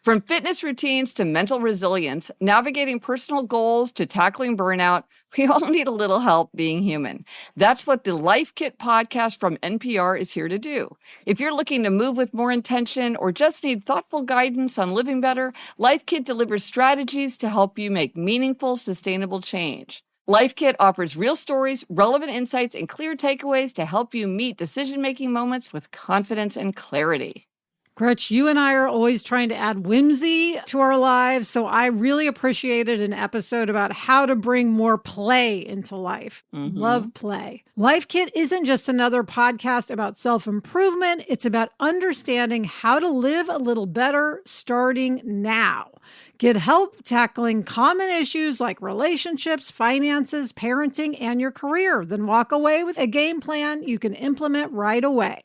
From fitness routines to mental resilience, navigating personal goals to tackling burnout, we all need a little help being human. That's what the LifeKit podcast from NPR is here to do. If you're looking to move with more intention or just need thoughtful guidance on living better, LifeKit delivers strategies to help you make meaningful, sustainable change. LifeKit offers real stories, relevant insights, and clear takeaways to help you meet decision-making moments with confidence and clarity. Gretch, you and I are always trying to add whimsy to our lives, so I really appreciated an episode about how to bring more play into life. Love play. LifeKit isn't just another podcast about self-improvement. It's about understanding how to live a little better starting now. Get help tackling common issues like relationships, finances, parenting, and your career. Then walk away with a game plan you can implement right away.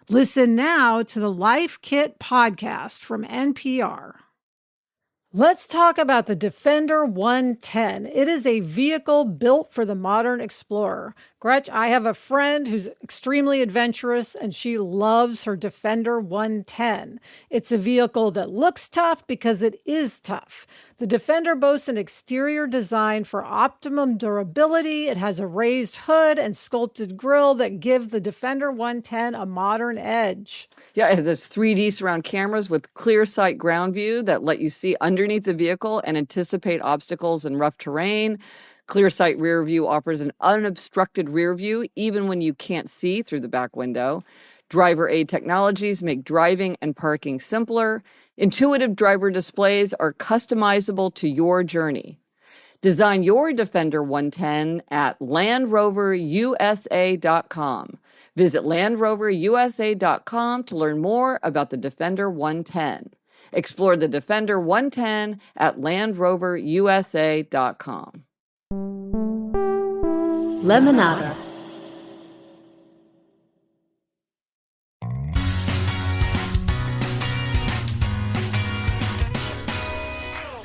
Listen now to the LifeKit podcast from NPR. Let's talk about the Defender 110. It is a vehicle built for the modern explorer. Gretch, I have a friend who's extremely adventurous, and she loves her Defender 110. It's a vehicle that looks tough because it is tough. The Defender boasts an exterior design for optimum durability. It has a raised hood and sculpted grille that give the Defender 110 a modern edge. Yeah, it has 3D surround cameras with clear sight ground view that let you see underneath the vehicle and anticipate obstacles in rough terrain. Clear sight rear view offers an unobstructed rear view even when you can't see through the back window. Driver aid technologies make driving and parking simpler. Intuitive driver displays are customizable to your journey. Design your Defender 110 at LandRoverUSA.com. Visit LandRoverUSA.com to learn more about the Defender 110. Explore the Defender 110 at LandRoverUSA.com. Lemonada.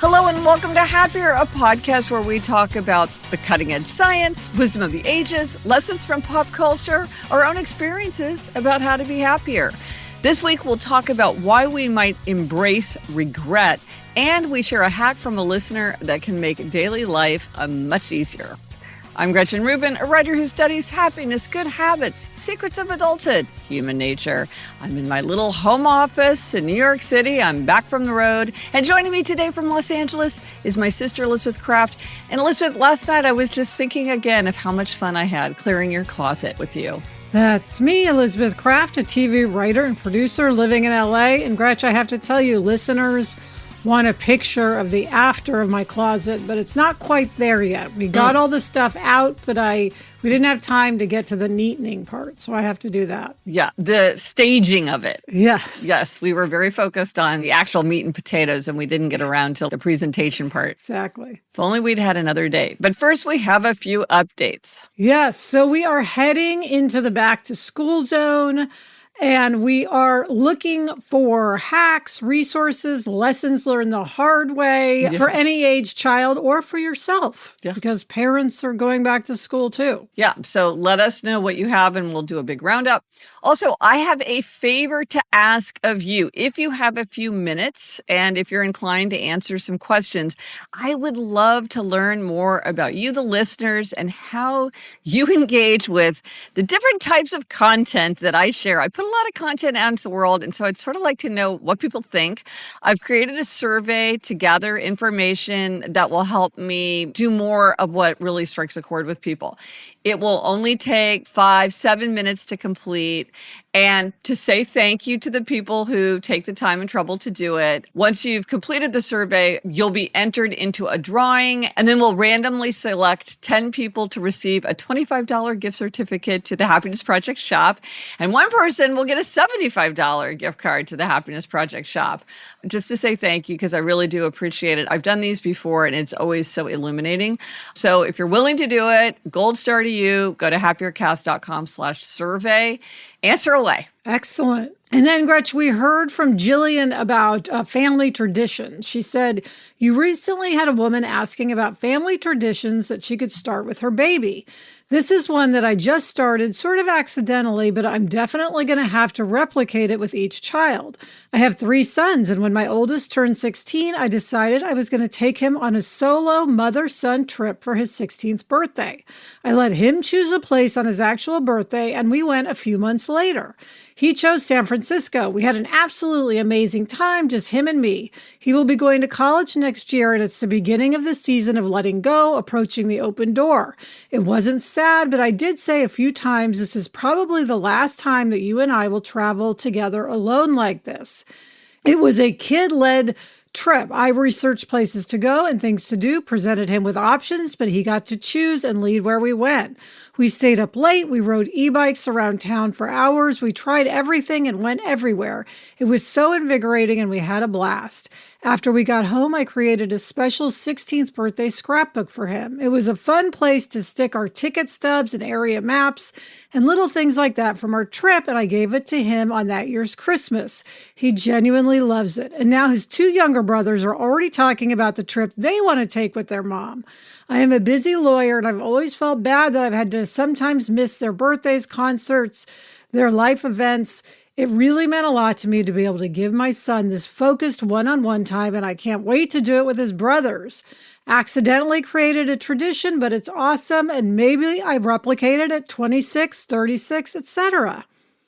Hello and welcome to Happier, a podcast where we talk about the cutting-edge science, wisdom of the ages, lessons from pop culture, our own experiences about how to be happier. This week, we'll talk about why we might embrace regret, and we share a hack from a listener that can make daily life much easier. I'm Gretchen Rubin, a writer who studies happiness, good habits, secrets of adulthood, human nature. I'm in my little home office in New York City. I'm back from the road. And joining me today from Los Angeles is my sister, Elizabeth Kraft. And Elizabeth, last night I was just thinking again of how much fun I had clearing your closet with you. That's me, Elizabeth Kraft, a TV writer and producer living in LA. And Gretch, I have to tell you, listeners want a picture of the after of my closet, but it's not quite there yet. We got all the stuff out, but we didn't have time to get to the neatening part, so I have to do that. Yeah, the staging of it. Yes. Yes, we were very focused on the actual meat and potatoes, and we didn't get around to the presentation part. Exactly. If only we'd had another day. But first, we have a few updates. Yes, so we are heading into the back to school zone. And we are looking for hacks, resources, lessons learned the hard way for any age child or for yourself, because parents are going back to school too. Yeah, so let us know what you have and we'll do a big roundup. Also, I have a favor to ask of you. If you have a few minutes and if you're inclined to answer some questions, I would love to learn more about you, the listeners, and how you engage with the different types of content that I share. I put a lot of content out into the world, and so I'd sort of like to know what people think. I've created a survey to gather information that will help me do more of what really strikes a chord with people. It will only take 5-7 minutes to complete, and to say thank you to the people who take the time and trouble to do it. Once you've completed the survey, you'll be entered into a drawing, and then we'll randomly select 10 people to receive a $25 gift certificate to the Happiness Project shop, and one person will get a $75 gift card to the Happiness Project shop. Just to say thank you, because I really do appreciate it. I've done these before, and it's always so illuminating. So if you're willing to do it, gold star to you. Go to happiercast.com/survey. Answer away. Excellent. And then, Gretch, we heard from Jillian about family traditions. She said, you recently had a woman asking about family traditions that she could start with her baby. This is one that I just started sort of accidentally, but I'm definitely going to have to replicate it with each child. I have 3 sons, and when my oldest turned 16, I decided I was going to take him on a solo mother-son trip for his 16th birthday. I let him choose a place on his actual birthday, and we went a few months later. He chose San Francisco. We had an absolutely amazing time, just him and me. He will be going to college next year, and it's the beginning of the season of letting go, approaching the open door. It wasn't sad, but I did say a few times this is probably the last time that you and I will travel together alone like this. It was a kid-led trip. I researched places to go and things to do, presented him with options, but he got to choose and lead where we went. We stayed up late. We rode e-bikes around town for hours. We tried everything and went everywhere. It was so invigorating and we had a blast. After we got home, I created a special 16th birthday scrapbook for him. It was a fun place to stick our ticket stubs and area maps and little things like that from our trip, and I gave it to him on that year's Christmas. He genuinely loves it. And now his 2 younger brothers are already talking about the trip they want to take with their mom. I am a busy lawyer, and I've always felt bad that I've had to sometimes miss their birthdays, concerts, their life events. It really meant a lot to me to be able to give my son this focused one-on-one time, and I can't wait to do it with his brothers. Accidentally created a tradition, but it's awesome, and maybe I replicated it 26, 36, etc.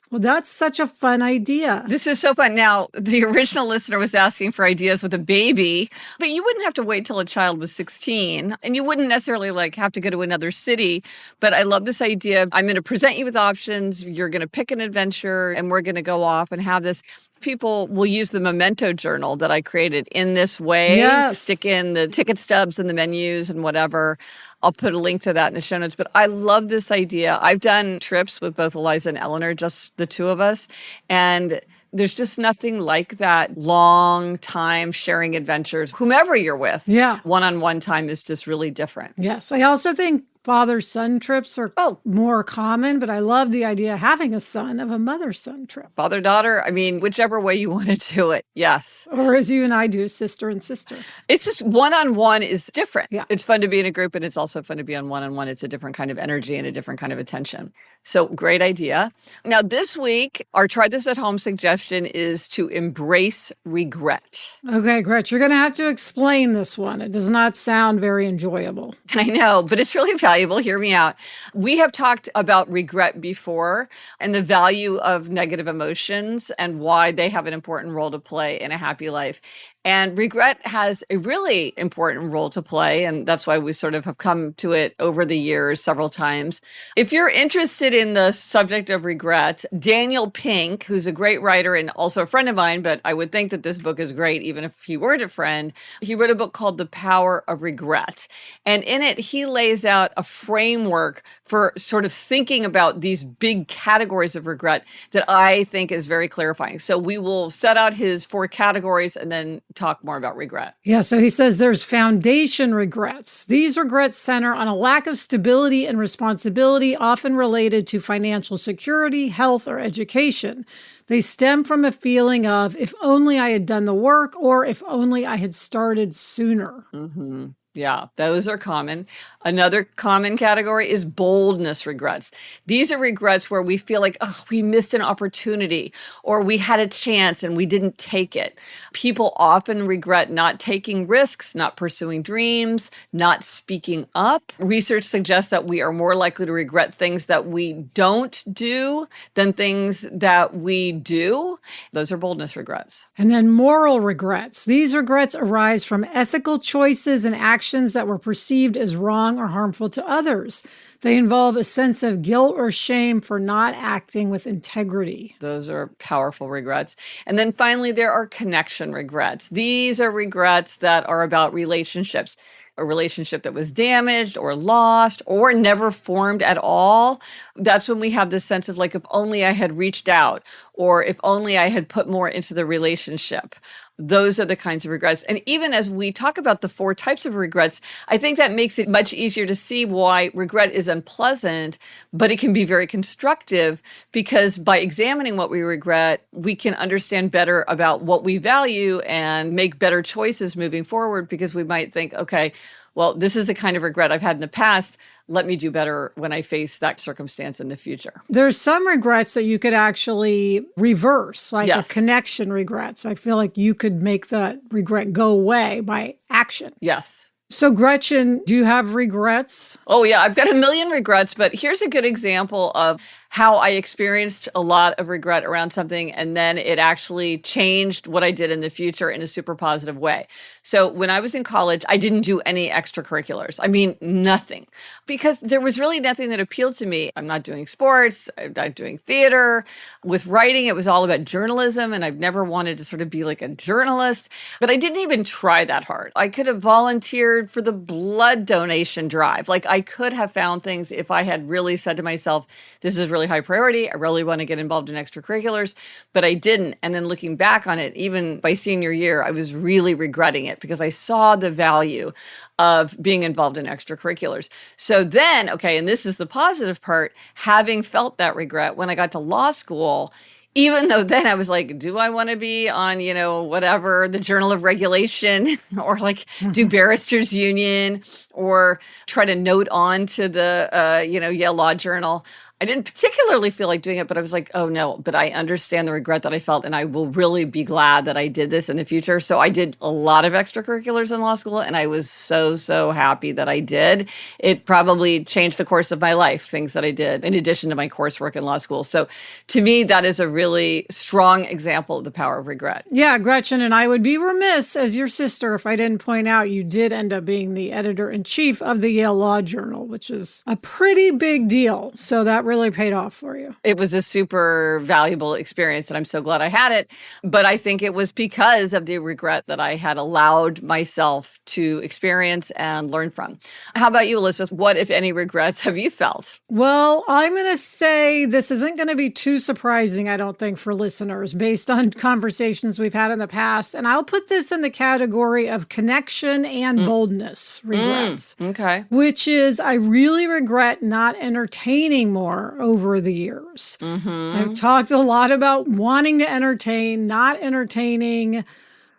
Well, that's such a fun idea. This is so fun. Now, the original listener was asking for ideas with a baby, but you wouldn't have to wait till a child was 16, and you wouldn't necessarily have to go to another city. But I love this idea. I'm going to present you with options. You're going to pick an adventure, and we're going to go off and have this. People will use the memento journal that I created in this way. Yes. Stick in the ticket stubs and the menus and whatever. I'll put a link to that in the show notes. But I love this idea. I've done trips with both Eliza and Eleanor, just the 2 of us. And there's just nothing like that long time sharing adventures, whomever you're with. Yeah. One-on-one time is just really different. Yes. I also think father-son trips are more common, but I love the idea of having a son of a mother-son trip. Father-daughter, whichever way you want to do it, yes. Or as you and I do, sister and sister. It's just one-on-one is different. Yeah. It's fun to be in a group, and it's also fun to be on one-on-one. It's a different kind of energy and a different kind of attention. So great idea. Now, this week, our Try This at Home suggestion is to embrace regret. Okay, Gretch, you're going to have to explain this one. It does not sound very enjoyable. I know, but it's really valuable. Hear me out. We have talked about regret before and the value of negative emotions and why they have an important role to play in a happy life. And regret has a really important role to play, and that's why we sort of have come to it over the years several times. If you're interested in the subject of regret, Daniel Pink, who's a great writer and also a friend of mine, but I would think that this book is great even if he weren't a friend, he wrote a book called The Power of Regret. And in it, he lays out a framework for sort of thinking about these big categories of regret that I think is very clarifying. So we will set out his 4 categories and then talk more about regret. Yeah, so he says there's foundation regrets. These regrets center on a lack of stability and responsibility, often related to financial security, health, or education. They stem from a feeling of, if only I had done the work, or if only I had started sooner. Mm-hmm. Yeah, those are common. Another common category is boldness regrets. These are regrets where we feel like, oh, we missed an opportunity or we had a chance and we didn't take it. People often regret not taking risks, not pursuing dreams, not speaking up. Research suggests that we are more likely to regret things that we don't do than things that we do. Those are boldness regrets. And then moral regrets. These regrets arise from ethical choices and actions that were perceived as wrong or harmful to others. They involve a sense of guilt or shame for not acting with integrity. Those are powerful regrets. And then finally, there are connection regrets. These are regrets that are about relationships. A relationship that was damaged or lost or never formed at all. That's when we have this sense of like, if only I had reached out or if only I had put more into the relationship. Those are the kinds of regrets. And even as we talk about the 4 types of regrets, I think that makes it much easier to see why regret is unpleasant, but it can be very constructive because by examining what we regret, we can understand better about what we value and make better choices moving forward because we might think, okay, well, this is a kind of regret I've had in the past. Let me do better when I face that circumstance in the future. There's some regrets that you could actually reverse, like Yes. a connection regrets. I feel like you could make that regret go away by action. Yes. So Gretchen, do you have regrets? Oh, yeah, I've got a million regrets, but here's a good example of how I experienced a lot of regret around something, and then it actually changed what I did in the future in a super positive way. So when I was in college, I didn't do any extracurriculars. I mean, nothing, because there was really nothing that appealed to me. I'm not doing sports. I'm not doing theater. With writing, it was all about journalism, and I've never wanted to sort of be like a journalist, but I didn't even try that hard. I could have volunteered for the blood donation drive. Like, I could have found things if I had really said to myself, this is really high priority. I really want to get involved in extracurriculars, but I didn't. And then looking back on it, even by senior year, I was really regretting it because I saw the value of being involved in extracurriculars. So then, okay, and this is the positive part, having felt that regret when I got to law school, even though then I was like, do I want to be on, whatever, the Journal of Regulation or like do Barristers Union or try to note on to the, Yale Law Journal? I didn't particularly feel like doing it, but I was like, oh no, but I understand the regret that I felt, and I will really be glad that I did this in the future. So I did a lot of extracurriculars in law school, and I was so happy that I did. It probably changed the course of my life, things that I did in addition to my coursework in law school. So to me, that is a really strong example of the power of regret. Yeah, Gretchen, and I would be remiss as your sister if I didn't point out you did end up being the editor-in-chief of the Yale Law Journal, which is a pretty big deal. So that really paid off for you. It was a super valuable experience, and I'm so glad I had it. But I think it was because of the regret that I had allowed myself to experience and learn from. How about you, Elizabeth? What, if any, regrets have you felt? Well, I'm going to say this isn't going to be too surprising, I don't think, for listeners based on conversations we've had in the past. And I'll put this in the category of connection and boldness regrets. Okay. Which is, I really regret not entertaining more over the years. I've talked a lot about wanting to entertain, not entertaining,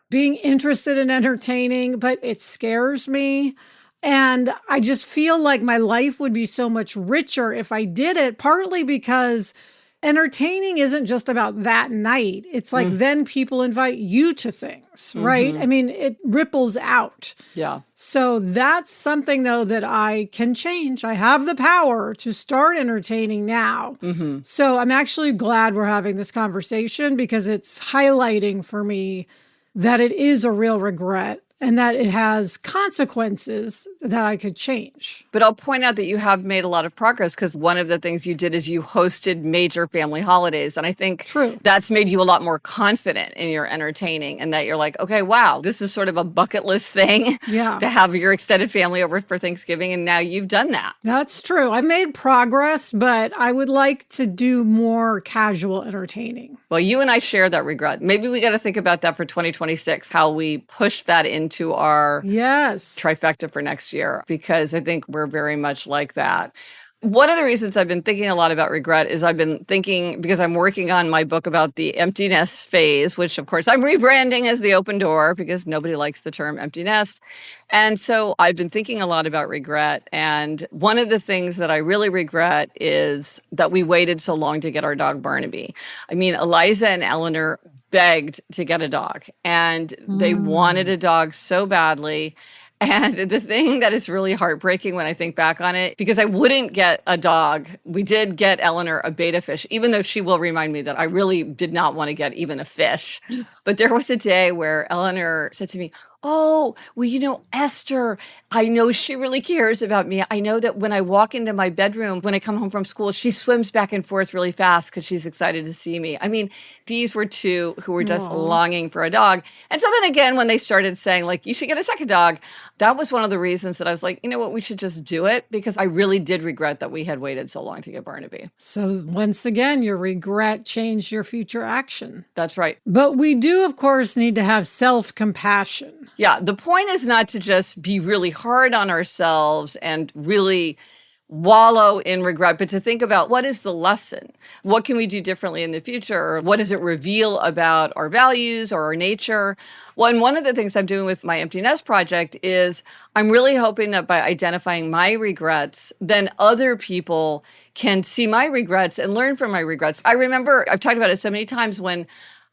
being interested in entertaining, but it scares me. And I just feel like my life would be so much richer if I did it, partly because entertaining isn't just about that night. It's like then people invite you to things, right? I mean, it ripples out. Yeah. So that's something, though, that I can change. I have the power to start entertaining now. So I'm actually glad we're having this conversation because it's highlighting for me that it is a real regret and that it has consequences that I could change. But I'll point out that you have made a lot of progress because one of the things you did is you hosted major family holidays. And I think that's made you a lot more confident in your entertaining and that you're like, okay, wow, this is sort of a bucket list thing to have your extended family over for Thanksgiving. And now you've done that. That's true. I've made progress, but I would like to do more casual entertaining. Well, you and I share that regret. Maybe we got to think about that for 2026, how we push that into our trifecta for next year, because I think we're very much like that. One of the reasons I've been thinking a lot about regret is I've been thinking, because I'm working on my book about the empty nest phase, which of course I'm rebranding as the open door because nobody likes the term empty nest. And so I've been thinking a lot about regret. And one of the things that I really regret is that we waited so long to get our dog Barnaby. I mean, Eliza and Eleanor begged to get a dog and they wanted a dog so badly. And the thing that is really heartbreaking when I think back on it, because I wouldn't get a dog, we did get Eleanor a betta fish, even though she will remind me that I really did not want to get even a fish. But there was a day where Eleanor said to me, oh, well, Esther, I know she really cares about me. I know that when I walk into my bedroom, when I come home from school, she swims back and forth really fast because she's excited to see me. I mean, these were two who were just longing for a dog. And so then again, when they started saying, like, you should get a second dog, that was one of the reasons that I was like, you know what, we should just do it, because I really did regret that we had waited so long to get Barnaby. So once again, your regret changed your future action. That's right. But we do, of course, need to have self-compassion. Yeah, the point is not to just be really hard on ourselves and really wallow in regret, but to think about what is the lesson? What can we do differently in the future? What does it reveal about our values or our nature? Well, and one of the things I'm doing with my Empty Nest project is I'm really hoping that by identifying my regrets, then other people can see my regrets and learn from my regrets. I remember, I've talked about it so many times, when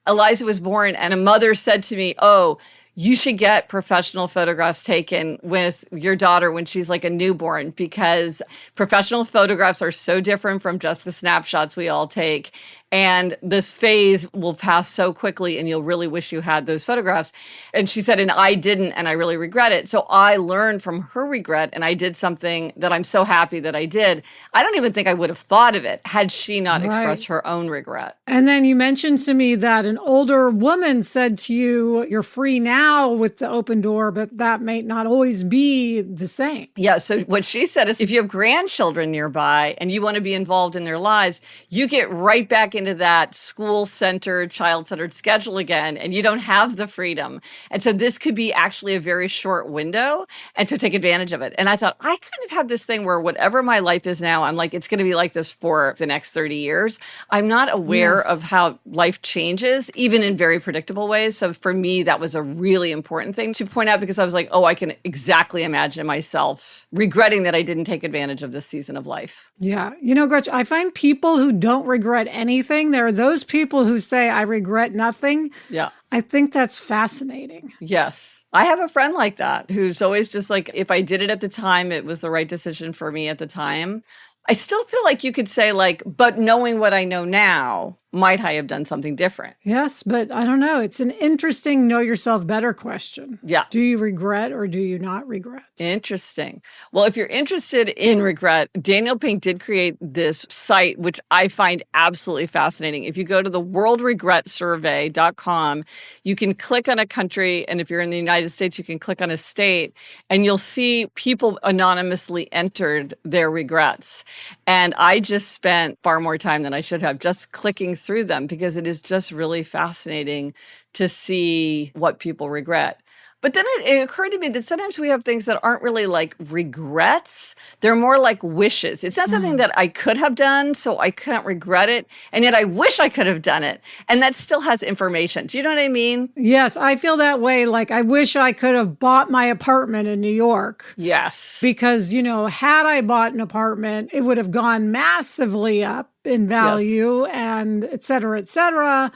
Eliza was born and a mother said to me, "Oh, you should get professional photographs taken with your daughter when she's like a newborn, because professional photographs are so different from just the snapshots we all take. And this phase will pass so quickly and you'll really wish you had those photographs." And she said, and I didn't, and I really regret it. So I learned from her regret, and I did something that I'm so happy that I did. I don't even think I would have thought of it had she not expressed her own regret. And then you mentioned to me that an older woman said to you, "You're free now with the open door," but that may not always be the same. Yeah. So what she said is, if you have grandchildren nearby and you want to be involved in their lives, you get right back into that school-centered, child-centered schedule again, and you don't have the freedom. And so this could be actually a very short window, and so take advantage of it. And I thought, I kind of have this thing where whatever my life is now, I'm like, it's going to be like this for the next 30 years. I'm not aware of how life changes, even in very predictable ways. So for me, that was a really important thing to point out, because I was like, oh, I can exactly imagine myself regretting that I didn't take advantage of this season of life. Yeah. You know, Gretchen, I find people who don't regret anything, there are those people who say, "I regret nothing." Yeah. I think that's fascinating. Yes. I have a friend like that who's always just like, if I did it at the time, it was the right decision for me at the time. I still feel like you could say, like, but knowing what I know now, might I have done something different? Yes, but I don't know. It's an interesting know yourself better question. Yeah. Do you regret or do you not regret? Interesting. Well, if you're interested in regret, Daniel Pink did create this site, which I find absolutely fascinating. If you go to the worldregretsurvey.com, you can click on a country. And if you're in the United States, you can click on a state, and you'll see people anonymously entered their regrets. And I just spent far more time than I should have just clicking through them, because it is just really fascinating to see what people regret. But then it occurred to me that sometimes we have things that aren't really like regrets. They're more like wishes. It's not something that I could have done, so I can't regret it. And yet I wish I could have done it. And that still has information. Do you know what I mean? Yes, I feel that way. Like, I wish I could have bought my apartment in New York. Yes. Because, you know, had I bought an apartment, it would have gone massively up in value and et cetera, et cetera.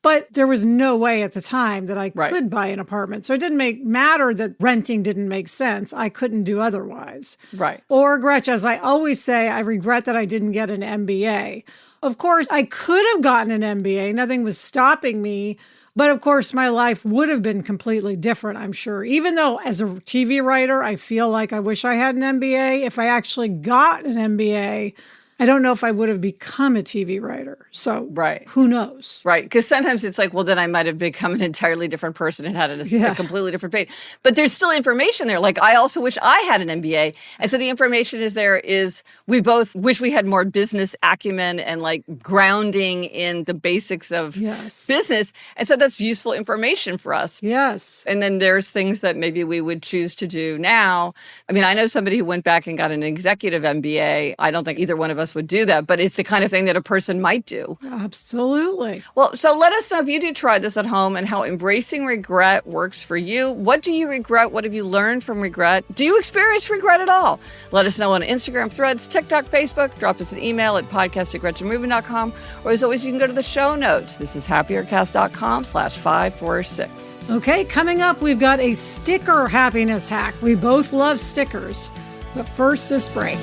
But there was no way at the time that I could buy an apartment. So it didn't matter that renting didn't make sense. I couldn't do otherwise. Right. Or, Gretch, as I always say, I regret that I didn't get an MBA. Of course, I could have gotten an MBA. Nothing was stopping me. But of course, my life would have been completely different, I'm sure. Even though as a TV writer, I feel like I wish I had an MBA. If I actually got an MBA, I don't know if I would have become a TV writer. So who knows? Right. Because sometimes it's like, well, then I might have become an entirely different person and had a completely different fate. But there's still information there. Like, I also wish I had an MBA. And so the information is there is we both wish we had more business acumen and like grounding in the basics of business. And so that's useful information for us. Yes. And then there's things that maybe we would choose to do now. I mean, I know somebody who went back and got an executive MBA. I don't think either one of us would do that, but it's the kind of thing that a person might do. Absolutely. Well, so let us know if you do try this at home and how embracing regret works for you. What do you regret? What have you learned from regret? Do you experience regret at all? Let us know on Instagram, Threads, TikTok, Facebook. Drop us an email at podcast@gretchenrubin.com. Or as always, you can go to the show notes. This is happiercast.com/546. Okay, coming up, we've got a sticker happiness hack. We both love stickers. But first, this break.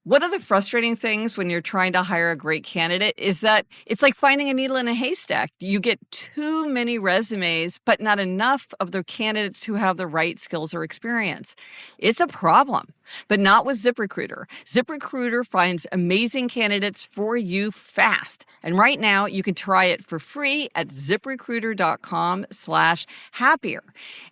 One of the frustrating things when you're trying to hire a great candidate is that it's like finding a needle in a haystack. You get too many resumes, but not enough of the candidates who have the right skills or experience. It's a problem, but not with ZipRecruiter. ZipRecruiter finds amazing candidates for you fast. And right now, you can try it for free at ZipRecruiter.com/happier.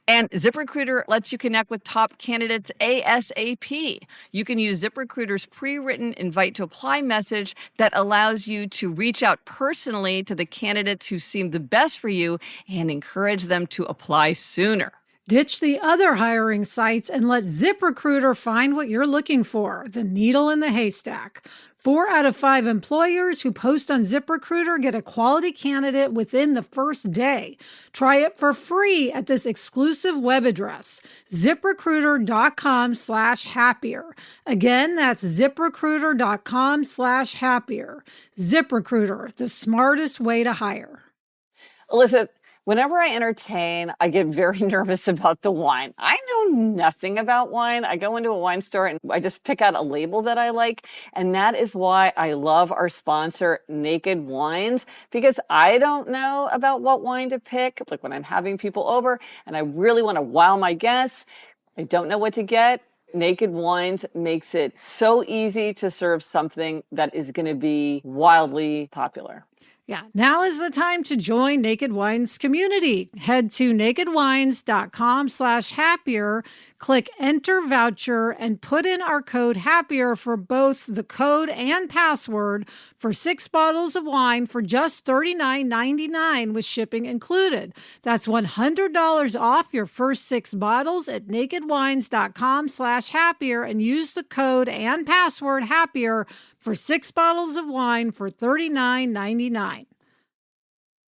And ZipRecruiter lets you connect with top candidates ASAP. You can use ZipRecruiter's pre-written invite to apply message that allows you to reach out personally to the candidates who seem the best for you and encourage them to apply sooner. Ditch the other hiring sites and let ZipRecruiter find what you're looking for, the needle in the haystack. 4 out of 5 employers who post on ZipRecruiter get a quality candidate within the first day. Try it for free at this exclusive web address, ZipRecruiter.com/happier. Again, that's ZipRecruiter.com/happier. ZipRecruiter, the smartest way to hire. Elizabeth, whenever I entertain, I get very nervous about the wine. I know nothing about wine. I go into a wine store and I just pick out a label that I like. And that is why I love our sponsor, Naked Wines, because I don't know about what wine to pick. Like when I'm having people over and I really want to wow my guests, I don't know what to get. Naked Wines makes it so easy to serve something that is going to be wildly popular. Yeah, now is the time to join Naked Wines community. Head to nakedwines.com/happier, click enter voucher, and put in our code happier for both the code and password for 6 bottles of wine for just $39.99 with shipping included. That's $100 off your first 6 bottles at nakedwines.com/happier and use the code and password happier for 6 bottles of wine for $39.99.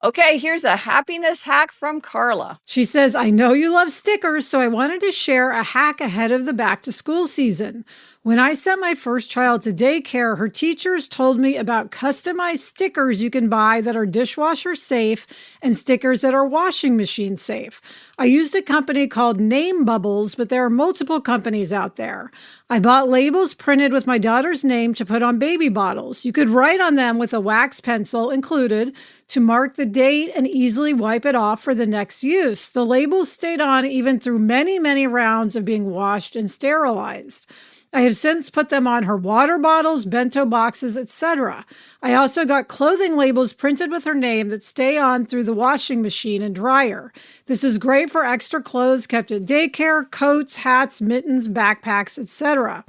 Okay, here's a happiness hack from Carla. She says, I know you love stickers, so I wanted to share a hack ahead of the back to school season. When I sent my first child to daycare, her teachers told me about customized stickers you can buy that are dishwasher safe and stickers that are washing machine safe. I used a company called Name Bubbles, but there are multiple companies out there. I bought labels printed with my daughter's name to put on baby bottles. You could write on them with a wax pencil included to mark the date and easily wipe it off for the next use. The labels stayed on even through many, many rounds of being washed and sterilized. I have since put them on her water bottles, bento boxes, etc. I also got clothing labels printed with her name that stay on through the washing machine and dryer. This is great for extra clothes kept at daycare, coats, hats, mittens, backpacks, etc.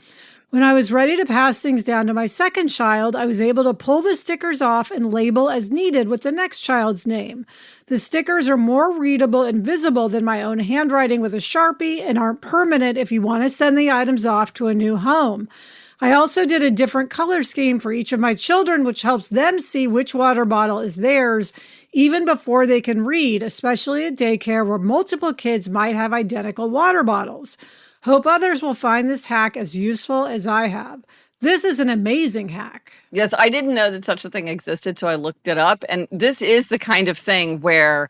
When I was ready to pass things down to my second child, I was able to pull the stickers off and label as needed with the next child's name. The stickers are more readable and visible than my own handwriting with a Sharpie and aren't permanent if you want to send the items off to a new home. I also did a different color scheme for each of my children, which helps them see which water bottle is theirs even before they can read, especially at daycare where multiple kids might have identical water bottles. Hope others will find this hack as useful as I have. This is an amazing hack. Yes, I didn't know that such a thing existed, so I looked it up. And this is the kind of thing where,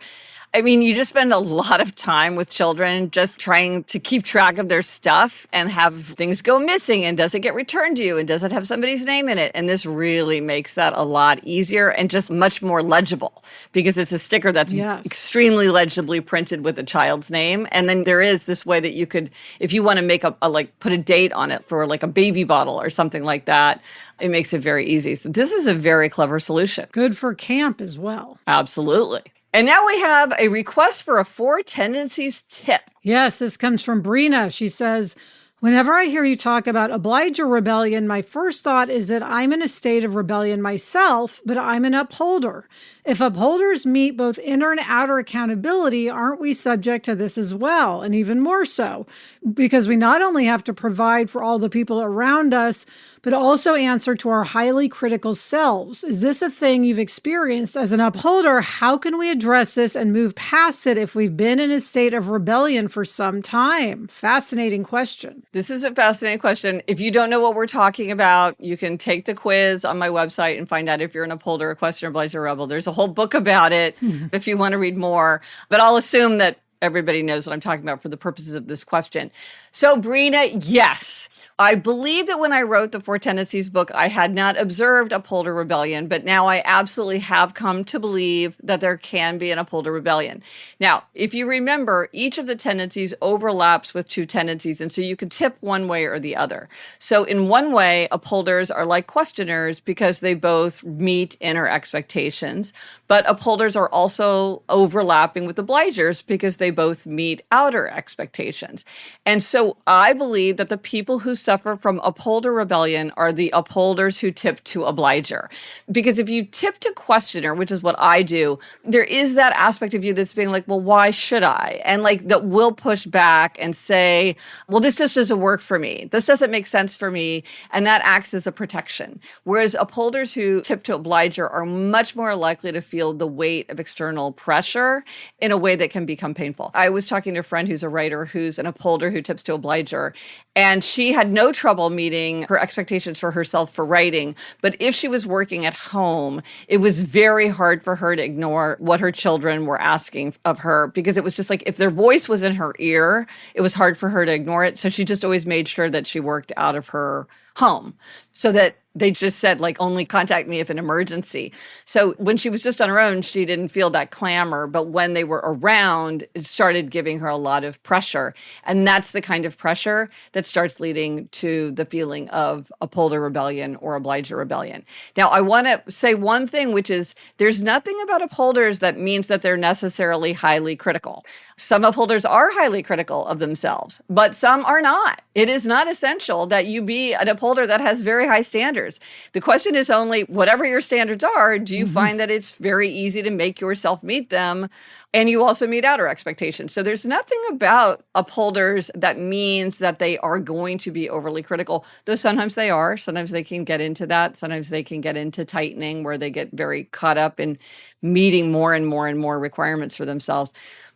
I mean, you just spend a lot of time with children just trying to keep track of their stuff and have things go missing. And does it get returned to you? And does it have somebody's name in it? And this really makes that a lot easier and just much more legible because it's a sticker that's extremely legibly printed with the child's name. And then there is this way that you could, if you want to make put a date on it for like a baby bottle or something like that, it makes it very easy. So this is a very clever solution. Good for camp as well. Absolutely. And now we have a request for a 4 tendencies tip. Yes, this comes from Brina. She says, whenever I hear you talk about Upholder-Rebellion, my first thought is that I'm in a state of rebellion myself, but I'm an upholder. If upholders meet both inner and outer accountability, aren't we subject to this as well? And even more so, because we not only have to provide for all the people around us, but also answer to our highly critical selves. Is this a thing you've experienced as an upholder? How can we address this and move past it if we've been in a state of rebellion for some time? Fascinating question. This is a fascinating question. If you don't know what we're talking about, you can take the quiz on my website and find out if you're an upholder, a questioner, obliger, or rebel. There's a whole book about it if you want to read more. But I'll assume that everybody knows what I'm talking about for the purposes of this question. So, Brina, yes. I believe that when I wrote the 4 Tendencies book, I had not observed Upholder-Rebellion, but now I absolutely have come to believe that there can be an Upholder-Rebellion. Now, if you remember, each of the tendencies overlaps with 2 tendencies, and so you can tip one way or the other. So in one way, upholders are like questioners because they both meet inner expectations, but upholders are also overlapping with obligers because they both meet outer expectations. And so I believe that the people who suffer from Upholder-Rebellion are the upholders who tip to obliger. Because if you tip to questioner, which is what I do, there is that aspect of you that's being like, well, why should I? And like that will push back and say, well, this just doesn't work for me. This doesn't make sense for me. And that acts as a protection. Whereas upholders who tip to obliger are much more likely to feel the weight of external pressure in a way that can become painful. I was talking to a friend who's a writer who's an upholder who tips to obliger, and she had no trouble meeting her expectations for herself for writing. But if she was working at home, it was very hard for her to ignore what her children were asking of her, because it was just like if their voice was in her ear, it was hard for her to ignore it. So she just always made sure that she worked out of her home so that they just said, like, only contact me if an emergency. So when she was just on her own, she didn't feel that clamor. But when they were around, it started giving her a lot of pressure. And that's the kind of pressure that starts leading to the feeling of Upholder-Rebellion or Obliger-Rebellion. Now, I want to say one thing, which is there's nothing about upholders that means that they're necessarily highly critical. Some upholders are highly critical of themselves, but some are not. It is not essential that you be an upholder that has very high standards. The question is only, whatever your standards are, do you find that it's very easy to make yourself meet them? And you also meet outer expectations. So there's nothing about upholders that means that they are going to be overly critical, though sometimes they are. Sometimes they can get into that. Sometimes they can get into tightening where they get very caught up in meeting more and more and more requirements for themselves.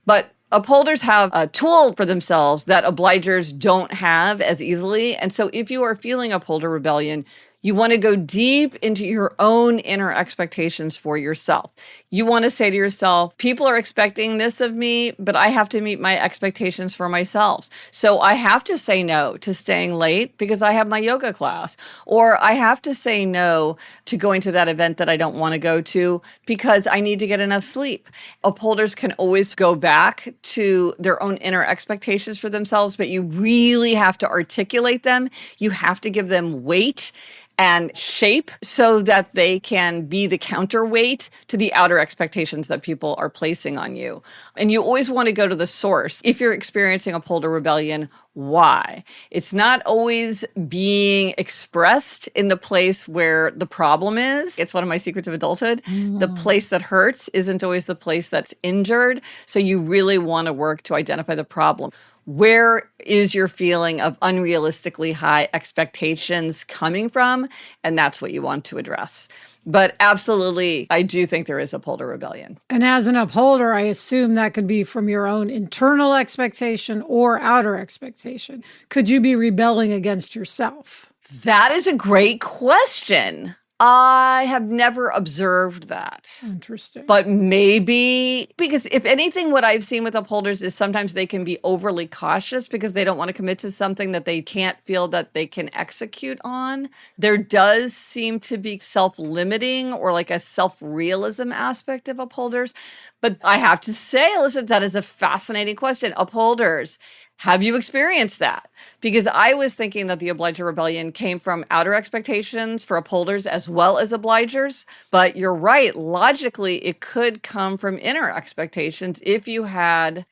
But upholders have a tool for themselves that obligers don't have as easily. And so if you are feeling Upholder-Rebellion, you want to go deep into your own inner expectations for yourself. You want to say to yourself, people are expecting this of me, but I have to meet my expectations for myself. So I have to say no to staying late because I have my yoga class. Or I have to say no to going to that event that I don't want to go to because I need to get enough sleep. Upholders can always go back to their own inner expectations for themselves, but you really have to articulate them. You have to give them weight and shape so that they can be the counterweight to the outer expectations that people are placing on you. And you always want to go to the source. If you're experiencing Upholder-Rebellion, why? It's not always being expressed in the place where the problem is. It's one of my secrets of adulthood. The place that hurts isn't always the place that's injured. So you really want to work to identify the problem. Where is your feeling of unrealistically high expectations coming from? And that's what you want to address. But absolutely, I do think there is Upholder-Rebellion. And as an upholder, I assume that could be from your own internal expectation or outer expectation. Could you be rebelling against yourself? That is a great question. I have never observed that. Interesting. But maybe, because if anything, what I've seen with upholders is sometimes they can be overly cautious because they don't want to commit to something that they can't feel that they can execute on. There does seem to be self-limiting or like a self-realism aspect of upholders. But I have to say, Elizabeth, that is a fascinating question. Upholders, have you experienced that? Because I was thinking that the Obliger-Rebellion came from outer expectations for upholders as well as obligers. But you're right. Logically, it could come from inner expectations if you had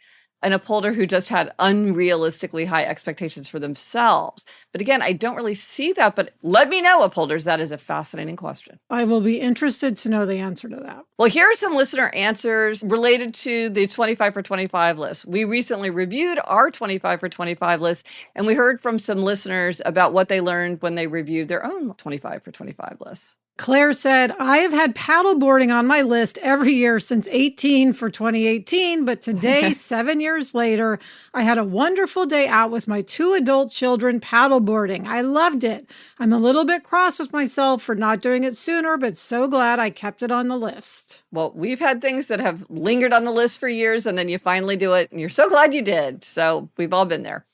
an upholder who just had unrealistically high expectations for themselves. But again, I don't really see that. But let me know, upholders. That is a fascinating question. I will be interested to know the answer to that. Well, here are some listener answers related to the 25 for 25 list. We recently reviewed our 25 for 25 list, and we heard from some listeners about what they learned when they reviewed their own 25 for 25 lists. Claire said, I have had paddleboarding on my list every year since 18 for 2018, but today, 7 years later, I had a wonderful day out with my 2 adult children paddleboarding. I loved it. I'm a little bit cross with myself for not doing it sooner, but so glad I kept it on the list. Well, we've had things that have lingered on the list for years, and then you finally do it, and you're so glad you did. So we've all been there.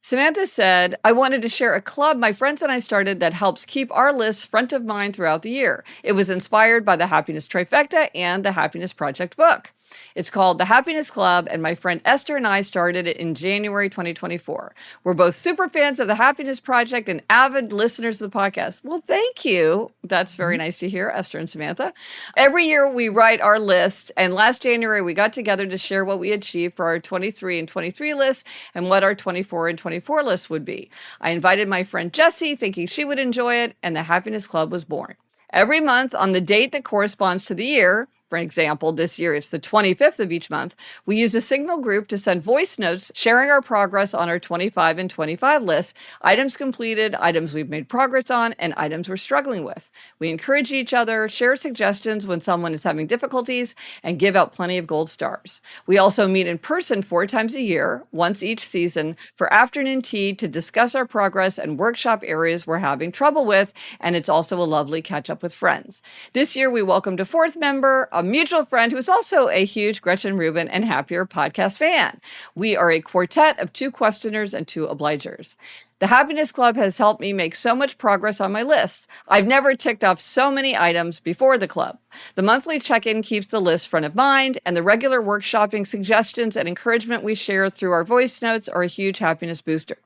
Samantha said, I wanted to share a club my friends and I started that helps keep our list front of mind throughout the year. It was inspired by the Happiness Trifecta and the Happiness Project book. It's called The Happiness Club, and my friend Esther and I started it in January 2024. We're both super fans of the Happiness Project and avid listeners of the podcast. Well, thank you. That's very nice to hear, Esther and Samantha. Every year we write our list, and last January we got together to share what we achieved for our 23 and 23 lists and what our 24 and 24 lists would be. I invited my friend Jessie, thinking she would enjoy it, and the Happiness Club was born. Every month, on the date that corresponds to the year, for example, this year it's the 25th of each month, we use a Signal group to send voice notes sharing our progress on our 25 and 25 lists, items completed, items we've made progress on, and items we're struggling with. We encourage each other, share suggestions when someone is having difficulties, and give out plenty of gold stars. We also meet in person 4 times a year, once each season, for afternoon tea to discuss our progress and workshop areas we're having trouble with, and it's also a lovely catch up with friends. This year we welcomed a 4th member, a mutual friend who is also a huge Gretchen Rubin and Happier podcast fan. We are a quartet of 2 questioners and 2 obligers. The Happiness Club has helped me make so much progress on my list. I've never ticked off so many items before the club. The monthly check-in keeps the list front of mind, and the regular workshopping suggestions and encouragement we share through our voice notes are a huge happiness booster.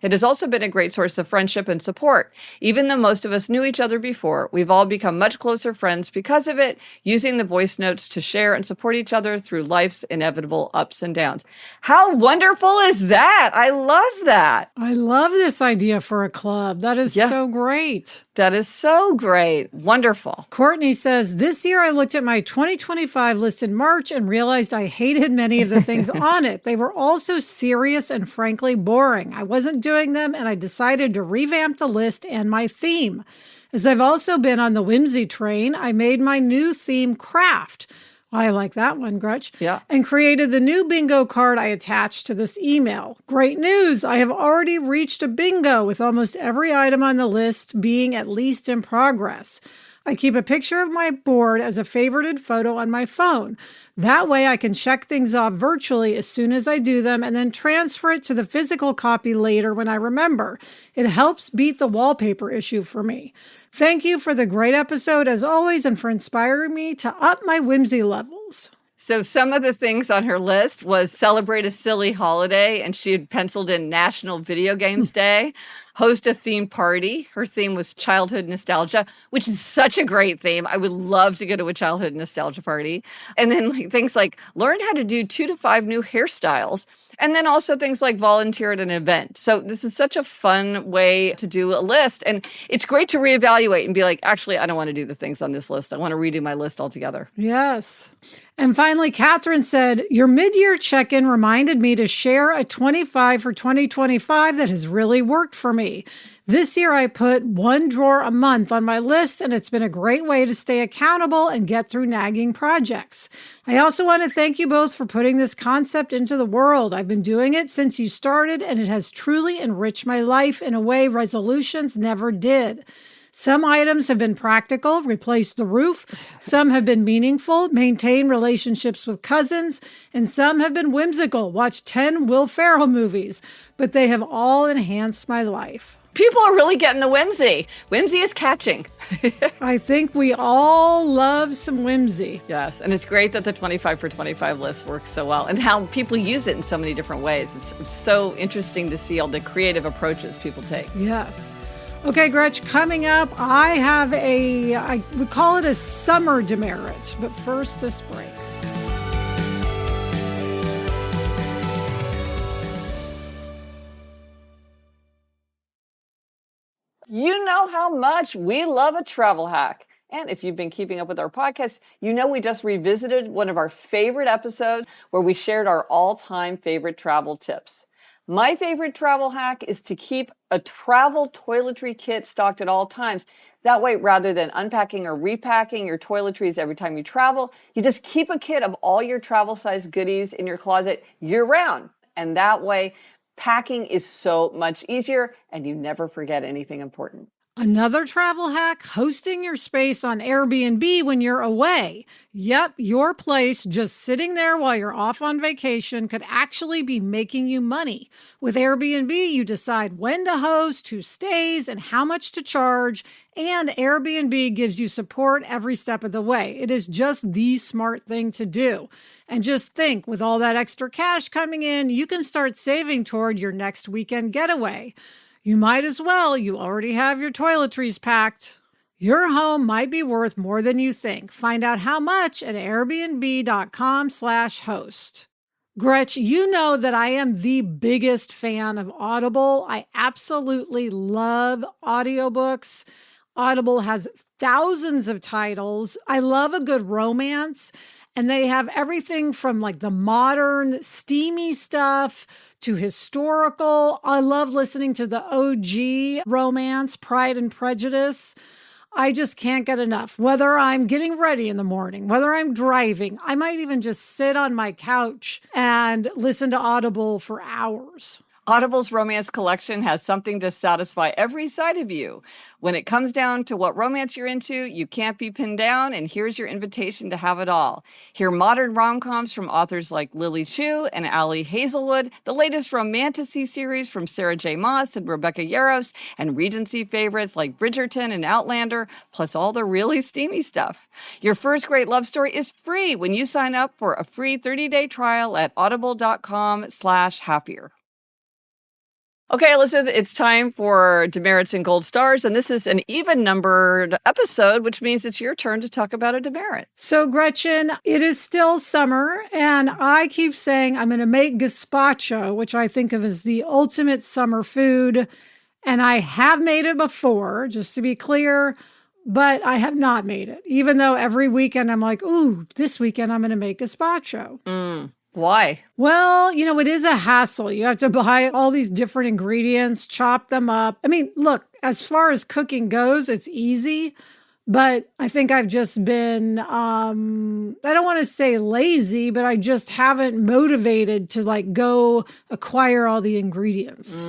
It has also been a great source of friendship and support. Even though most of us knew each other before, we've all become much closer friends because of it, using the voice notes to share and support each other through life's inevitable ups and downs. How wonderful is that? I love that. I love this idea for a club. That is so great. That is so great. Wonderful. Courtney says, this year I looked at my 2025 list in March and realized I hated many of the things on it. They were all so serious and frankly boring. I wasn't doing them, and I decided to revamp the list and my theme. As I've also been on the whimsy train, I made my new theme craft. I like that one, Gretch. Yeah. And created the new bingo card I attached to this email. Great news! I have already reached a bingo with almost every item on the list being at least in progress. I keep a picture of my board as a favorited photo on my phone. That way I can check things off virtually as soon as I do them and then transfer it to the physical copy later when I remember. It helps beat the wallpaper issue for me. Thank you for the great episode as always and for inspiring me to up my whimsy levels. So some of the things on her list was celebrate a silly holiday, and she had penciled in National Video Games Day, host a themed party. Her theme was childhood nostalgia, which is such a great theme. I would love to go to a childhood nostalgia party. And then things like learn how to do 2 to 5 new hairstyles. And then also things like volunteer at an event. So this is such a fun way to do a list. And it's great to reevaluate and be like, actually, I don't want to do the things on this list. I want to redo my list altogether. Yes. And finally, Catherine said, your mid-year check-in reminded me to share a 25 for 2025 that has really worked for me. This year, I put 1 drawer a month on my list, and it's been a great way to stay accountable and get through nagging projects. I also want to thank you both for putting this concept into the world. I've been doing it since you started, and it has truly enriched my life in a way resolutions never did. Some items have been practical, replace the roof. Some have been meaningful, maintain relationships with cousins. And some have been whimsical, watch 10 Will Ferrell movies. But they have all enhanced my life. People are really getting the whimsy. Whimsy is catching. I think we all love some whimsy. Yes, and it's great that the 25 for 25 list works so well and how people use it in so many different ways. It's so interesting to see all the creative approaches people take. Yes. Okay, Gretch, coming up, I have I would call it a summer demerit, but first this break. You know how much we love a travel hack. And if you've been keeping up with our podcast, you know we just revisited one of our favorite episodes where we shared our all-time favorite travel tips. My favorite travel hack is to keep a travel toiletry kit stocked at all times. That way, rather than unpacking or repacking your toiletries every time you travel, you just keep a kit of all your travel-sized goodies in your closet year-round. And that way, packing is so much easier and you never forget anything important. Another travel hack, hosting your space on Airbnb when you're away. Yep, your place just sitting there while you're off on vacation could actually be making you money. With Airbnb, you decide when to host, who stays, and how much to charge, and Airbnb gives you support every step of the way. It is just the smart thing to do. And just think, with all that extra cash coming in, you can start saving toward your next weekend getaway. You might as well. You already have your toiletries packed. Your home might be worth more than you think. Find out how much at airbnb.com/host. Gretch, you know that I am the biggest fan of Audible. I absolutely love audiobooks. Audible has thousands of titles. I love a good romance. And they have everything from like the modern, steamy stuff to historical. I love listening to the OG romance, Pride and Prejudice. I just can't get enough. Whether I'm getting ready in the morning, whether I'm driving, I might even just sit on my couch and listen to Audible for hours. Audible's romance collection has something to satisfy every side of you. When it comes down to what romance you're into, you can't be pinned down, and here's your invitation to have it all. Hear modern rom-coms from authors like Lily Chu and Ali Hazelwood, the latest romantasy series from Sarah J. Maas and Rebecca Yarros, and Regency favorites like Bridgerton and Outlander, plus all the really steamy stuff. Your first great love story is free when you sign up for a free 30-day trial at audible.com/happier. Okay, Elizabeth, it's time for Demerits and Gold Stars, and this is an even-numbered episode, which means it's your turn to talk about a demerit. So, Gretchen, it is still summer, and I keep saying I'm going to make gazpacho, which I think of as the ultimate summer food, and I have made it before, just to be clear, but I have not made it, even though every weekend I'm like, ooh, this weekend I'm going to make gazpacho. Why? Well, it is a hassle. You have to buy all these different ingredients, chop them up. I mean, look, as far as cooking goes, it's easy, but I think I've just been, I don't want to say lazy, but I just haven't motivated to go acquire all the ingredients.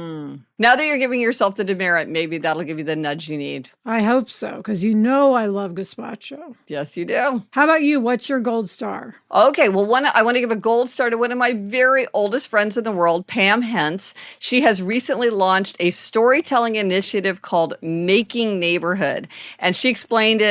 Now that you're giving yourself the demerit, maybe that'll give you the nudge you need. I hope so, because I love gazpacho. Yes, you do. How about you? What's your gold star? Okay, well, I want to give a gold star to one of my very oldest friends in the world, Pam Hentz. She has recently launched a storytelling initiative called Making Neighborhood. And she explained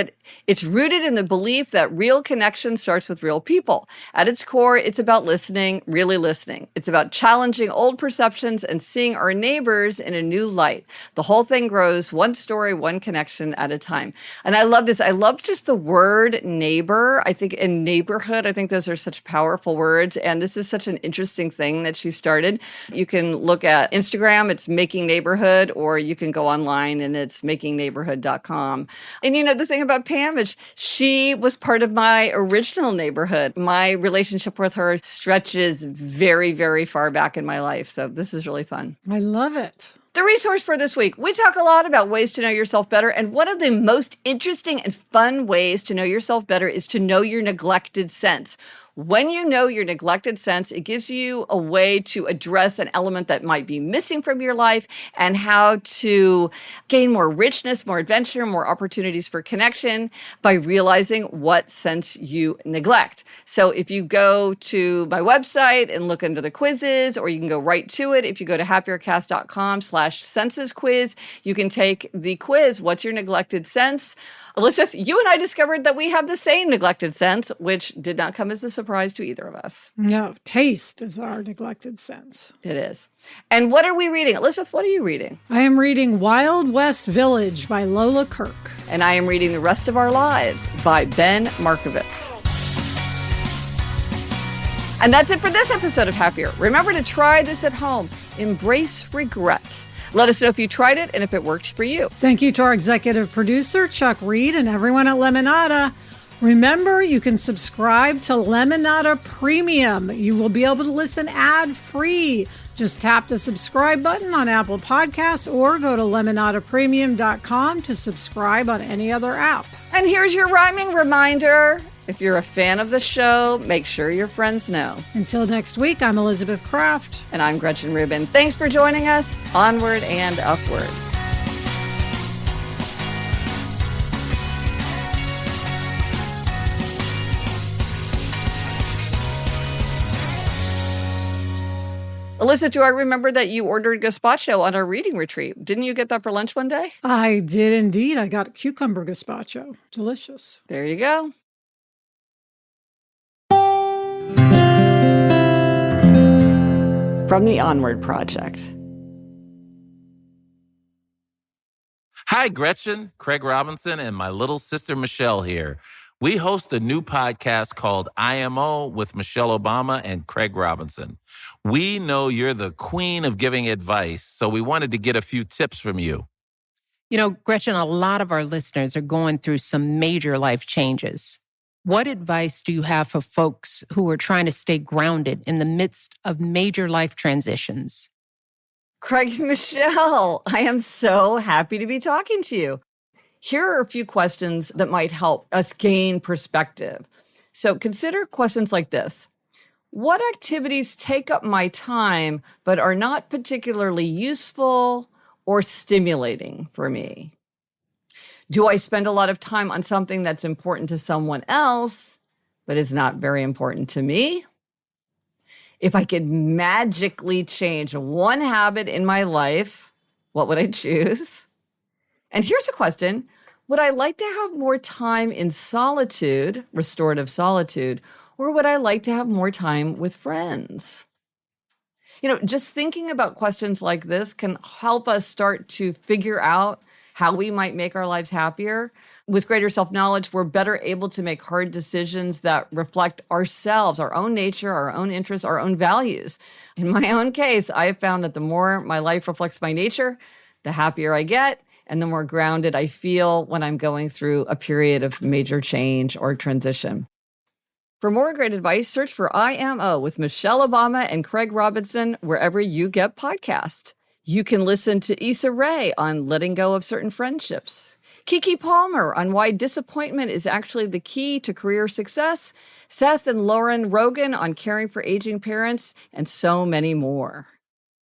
it's rooted in the belief that real connection starts with real people. At its core, it's about listening, really listening. It's about challenging old perceptions and seeing our neighbors in a new light. The whole thing grows one story, one connection at a time. And I love this. I love just the word neighbor. I think in neighborhood, I think those are such powerful words. And this is such an interesting thing that she started. You can look at Instagram, it's Making Neighborhood, or you can go online and it's makingneighborhood.com. And the thing about Pam is she was part of my original neighborhood. My relationship with her stretches very, very far back in my life. So this is really fun. I love it. The resource for this week, we talk a lot about ways to know yourself better. And one of the most interesting and fun ways to know yourself better is to know your neglected sense. When you know your neglected sense, it gives you a way to address an element that might be missing from your life and how to gain more richness, more adventure, more opportunities for connection by realizing what sense you neglect. So if you go to my website and look under the quizzes, or you can go right to it. If you go to happiercast.com/senses quiz, you can take the quiz, What's Your Neglected Sense? Elizabeth, you and I discovered that we have the same neglected sense, which did not come as a surprise to either of us. No, taste is our neglected sense. It is. And what are we reading? Elizabeth, what are you reading? I am reading Wild West Village by Lola Kirk. And I am reading The Rest of Our Lives by Ben Markovitz. And that's it for this episode of Happier. Remember to try this at home. Embrace regret. Let us know if you tried it and if it worked for you. Thank you to our executive producer, Chuck Reed, and everyone at Lemonada. Remember, you can subscribe to Lemonada Premium. You will be able to listen ad-free. Just tap the subscribe button on Apple Podcasts or go to lemonadapremium.com to subscribe on any other app. And here's your rhyming reminder. If you're a fan of the show, make sure your friends know. Until next week, I'm Elizabeth Kraft. And I'm Gretchen Rubin. Thanks for joining us. Onward and upward. Alyssa, do I remember that you ordered gazpacho on our reading retreat? Didn't you get that for lunch one day? I did indeed. I got cucumber gazpacho. Delicious. There you go. From the Onward Project. Hi, Gretchen, Craig Robinson, and my little sister Michelle here. We host a new podcast called IMO with Michelle Obama and Craig Robinson. We know you're the queen of giving advice, so we wanted to get a few tips from you. You know, Gretchen, a lot of our listeners are going through some major life changes. What advice do you have for folks who are trying to stay grounded in the midst of major life transitions? Craig and Michelle, I am so happy to be talking to you. Here are a few questions that might help us gain perspective. So consider questions like this. What activities take up my time but are not particularly useful or stimulating for me? Do I spend a lot of time on something that's important to someone else but is not very important to me? If I could magically change one habit in my life, what would I choose? And here's a question. Would I like to have more time in solitude, restorative solitude, or would I like to have more time with friends? You know, just thinking about questions like this can help us start to figure out how we might make our lives happier. With greater self-knowledge, we're better able to make hard decisions that reflect ourselves, our own nature, our own interests, our own values. In my own case, I have found that the more my life reflects my nature, the happier I get, and the more grounded I feel when I'm going through a period of major change or transition. For more great advice, search for IMO with Michelle Obama and Craig Robinson wherever you get podcasts. You can listen to Issa Rae on letting go of certain friendships, Kiki Palmer on why disappointment is actually the key to career success, Seth and Lauren Rogan on caring for aging parents, and so many more.